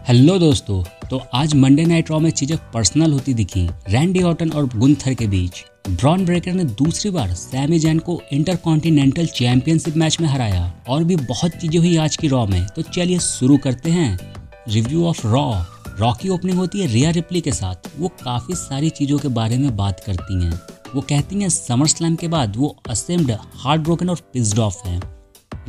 Hello दोस्तों, तो आज मंडे नाइट रॉ में चीजें पर्सनल होती दिखी रैंडी ऑर्टन और गुंथर के बीच। ब्रॉन ब्रेकर ने दूसरी बार सैमी जैन को इंटरकॉन्टिनेंटल चैंपियनशिप मैच में हराया और भी बहुत चीजें हुई आज की रॉ में। तो चलिए शुरू करते हैं रिव्यू ऑफ रॉ की ओपनिंग होती है रिया रिप्ली के साथ। वो काफी सारी चीजों के बारे में बात करती हैं। वो कहती हैं समर स्लैम के बाद वो असेम्ड, हार्ट ब्रोकन और पिस्ड ऑफ हैं।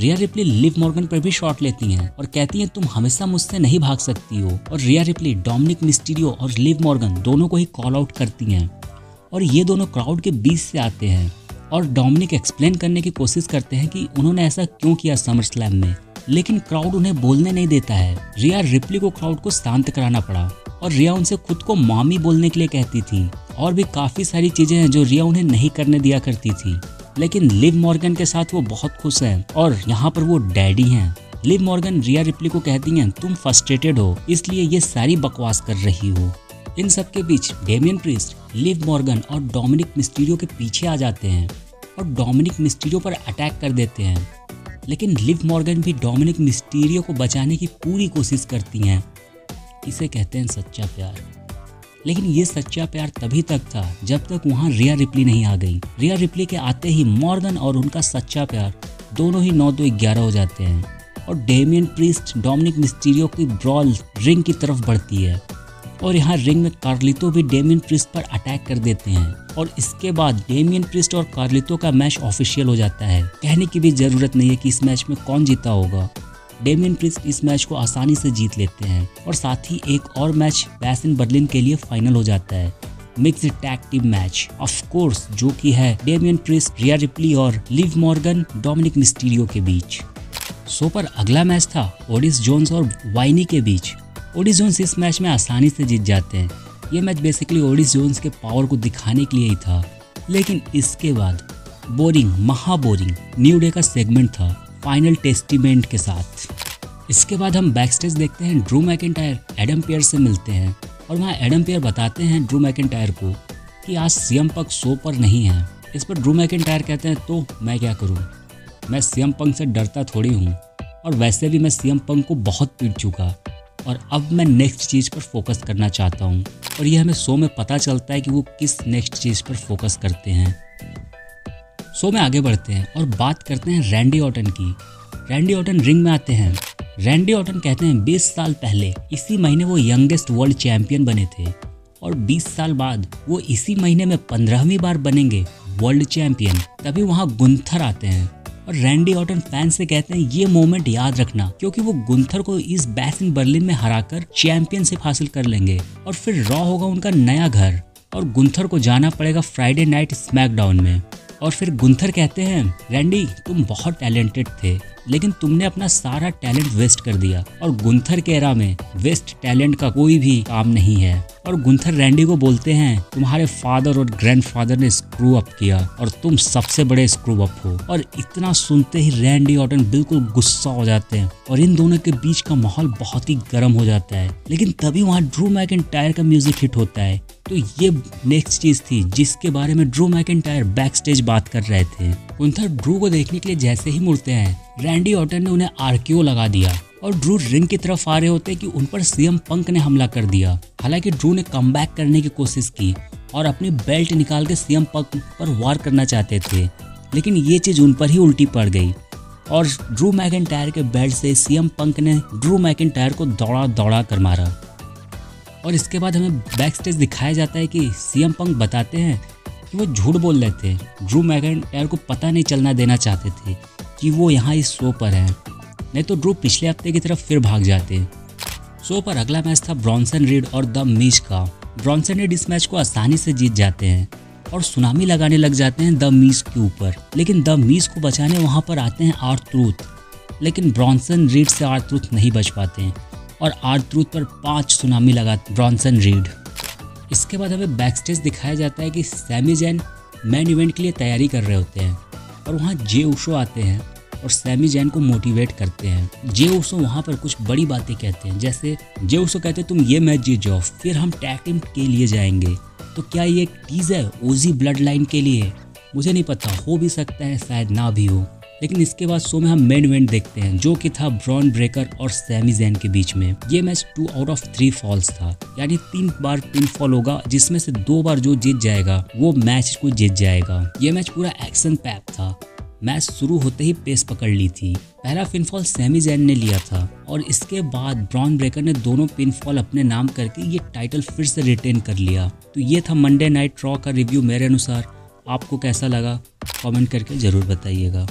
रिया रिप्ली लिव मॉर्गन पर भी शॉट लेती हैं और कहती हैं तुम हमेशा मुझसे नहीं भाग सकती हो। और रिया रिप्ली डोमिनिक मिस्टीरियो और लिव मॉर्गन दोनों को ही कॉल आउट करती हैं और ये दोनों क्राउड के बीच से आते हैं और डोमिनिक एक्सप्लेन करने की कोशिश करते हैं कि उन्होंने ऐसा क्यों किया समर स्लैम में, लेकिन क्राउड उन्हें बोलने नहीं देता है। रिया रिप्ली को क्राउड को शांत कराना पड़ा और रिया उनसे खुद को मामी बोलने के लिए कहती थी और भी काफी सारी चीजें हैं जो रिया उन्हें नहीं करने दिया करती थी। लेकिन लिव मॉर्गन के साथ वो बहुत खुश हैं और यहाँ पर वो डैडी हैं। लिव मॉर्गन रिया रिप्ली को कहती हैं तुम फ्रस्ट्रेटेड हो इसलिए ये सारी बकवास कर रही हो। इन सब के बीच डेमियन प्रीस्ट, लिव मॉर्गन और डोमिनिक मिस्टीरियो के पीछे आ जाते हैं और डोमिनिक मिस्टीरियो पर अटैक कर देते हैं। लेकिन लिव मॉर्गन भी डोमिनिक मिस्टीरियो को बचाने की पूरी कोशिश करती हैं। इसे कहते हैं सच्चा प्यार। लेकिन ये सच्चा प्यार तभी तक था जब तक वहाँ रिया रिप्ली नहीं आ गई। रिया रिप्ली के आते ही मॉर्गन और उनका सच्चा प्यार दोनों ही 9-2-11 हो जाते हैं और डेमियन प्रीस्ट डोमिनिक मिस्टीरियो की ब्रॉल रिंग की तरफ बढ़ती है और यहाँ रिंग में कार्लितो भी डेमियन प्रीस्ट पर अटैक कर देते हैं और इसके बाद डेमियन प्रीस्ट और कार्लितो का मैच ऑफिशियल हो जाता है। कहने की भी जरूरत नहीं है कि इस मैच में कौन जीता होगा। डेमियन प्रीस्ट इस मैच को आसानी से जीत लेते हैं और साथ ही एक और मैच बैश इन बर्लिन के लिए फाइनल हो जाता है, mixed tag team match of course, जो कि है डेमियन प्रीस्ट, रिया रिप्ली और लिव मॉर्गन डोमिनिक मिस्टीरियो के बीच। शो पर अगला मैच था ओडिस जोन्स और वाइनी के बीच। ओडिस जोन्स इस मैच में आसानी से जीत जाते हैं। ये मैच बेसिकली ओडिस जोन्स के पावर को दिखाने के लिए ही था, लेकिन इसके बाद बोरिंग, महाबोरिंग न्यू डे का सेगमेंट था फाइनल टेस्टिमेंट के साथ। इसके बाद हम बैकस्टेज देखते हैं ड्रू मैकिंटायर एडम पेयर्स से मिलते हैं और वहाँ एडम पेयर बताते हैं ड्रू मैकिंटायर को कि आज सीएम पंक शो पर नहीं है। इस पर ड्रू मैकिंटायर कहते हैं तो मैं क्या करूँ, मैं सीएम पंक से डरता थोड़ी हूँ और वैसे भी मैं सीएम पंक को बहुत पीट चुका और अब मैं नेक्स्ट चीज़ पर फोकस करना चाहता हूँ। और यह हमें शो में पता चलता है कि वो किस नेक्स्ट चीज़ पर फोकस करते हैं। शो में आगे बढ़ते हैं और बात करते हैं रैंडी ऑर्टन की। रैंडी ऑर्टन रिंग में आते हैं। रैंडी ऑर्टन कहते हैं 20 साल पहले इसी महीने वो यंगेस्ट वर्ल्ड चैंपियन बने थे और 20 साल बाद वो इसी महीने में 15वीं बार बनेंगे वर्ल्ड चैंपियन। तभी वहाँ गुंथर आते हैं और रैंडी ऑर्टन फैंस से कहते हैं ये मोमेंट याद रखना क्योंकि वो गुंथर को इस बैश इन बर्लिन में हराकर चैंपियनशिप हासिल कर लेंगे और फिर रॉ होगा उनका नया घर और गुंथर को जाना पड़ेगा फ्राइडे नाइट स्मैकडाउन में। और फिर गुंथर कहते हैं रैंडी तुम बहुत टैलेंटेड थे लेकिन तुमने अपना सारा टैलेंट वेस्ट कर दिया और गुंथर के एरा में वेस्ट टैलेंट का कोई भी काम नहीं है। और गुंथर रैंडी को बोलते हैं तुम्हारे फादर और ग्रैंडफादर ने स्क्रू अप किया और तुम सबसे बड़े स्क्रू अप हो। और इतना सुनते ही रैंडी ऑर्टन बिल्कुल गुस्सा हो जाते हैं और इन दोनों के बीच का माहौल बहुत ही गर्म हो जाता है। लेकिन तभी वहाँ ड्रू मैकिंटायर का म्यूजिक हिट होता है। तो ये नेक्स्ट चीज थी जिसके बारे में ड्रू मैकिंटायर बैक स्टेज बात कर रहे थे। गुंथर ड्रू को देखने के लिए जैसे ही मुड़ते हैं रैंडी ऑर्टन ने उन्हें आरक्यू लगा दिया और ड्रू रिंग की तरफ आ रहे होते कि उन पर सीएम पंक ने हमला कर दिया। हालांकि ड्रू ने कमबैक करने की कोशिश की और अपनी बेल्ट निकाल के सीएम पंक पर वार करना चाहते थे, लेकिन ये चीज उन पर ही उल्टी पड़ गई और ड्रू मैकिंटायर के बेल्ट से सीएम पंक ने ड्रू मैकिंटायर को दौड़ा दौड़ा कर मारा। और इसके बाद हमें बैक स्टेज दिखाया जाता है कि सीएम पंक बताते हैं कि वो झूठ बोल रहे थे। ड्रू मैकिंटायर को पता नहीं चलना देना चाहते थे कि वो यहाँ इस शो पर हैं, नहीं तो ड्रू पिछले हफ्ते की तरफ फिर भाग जाते। शो पर अगला मैच था ब्रॉन्सन रीड और द मीज का। ब्रॉन्सन रीड इस मैच को आसानी से जीत जाते हैं और सुनामी लगाने लग जाते हैं द मीज के ऊपर। लेकिन द मीज को बचाने वहाँ पर आते हैं आर-ट्रूथ, लेकिन ब्रॉन्सन रीड से आर-ट्रूथ नहीं बच पाते हैं और आर-ट्रूथ पर 5 सुनामी लगाते ब्रॉन्सन रीड। इसके बाद हमें बैक स्टेज दिखाया जाता है कि सैमी जैन मेन इवेंट के लिए तैयारी कर रहे होते हैं और वहाँ जे उसो आते हैं और सैमी जैन को मोटिवेट करते हैं। जे उसो वहाँ पर कुछ बड़ी बातें कहते हैं, जैसे जे उसो कहते हैं तुम ये मैच जीत जाओ फिर हम टैग टीम के लिए जाएंगे। तो क्या ये टीज है ओजी ब्लड लाइन के लिए? मुझे नहीं पता, हो भी सकता है शायद ना भी हो। लेकिन इसके बाद शो में हम मेन इवेंट देखते हैं जो कि था ब्रॉन ब्रेकर और सैमी ज़ैन के बीच में। ये मैच 2 आउट ऑफ 3 फॉल्स था, यानी 3 बार पिन फॉल होगा, जिसमें से 2 बार जो जीत जाएगा वो मैच को जीत जाएगा। ये मैच पूरा एक्शन पैक था। मैच शुरू होते ही पेस पकड़ ली थी। पहला पिनफॉल सैमी ज़ैन ने लिया था और इसके बाद ब्रॉन ब्रेकर ने दोनों पिनफॉल अपने नाम करके ये टाइटल फिर से रिटेन कर लिया। तो ये था मंडे नाइट रॉ का रिव्यू मेरे अनुसार। आपको कैसा लगा कमेंट करके ज़रूर बताइएगा।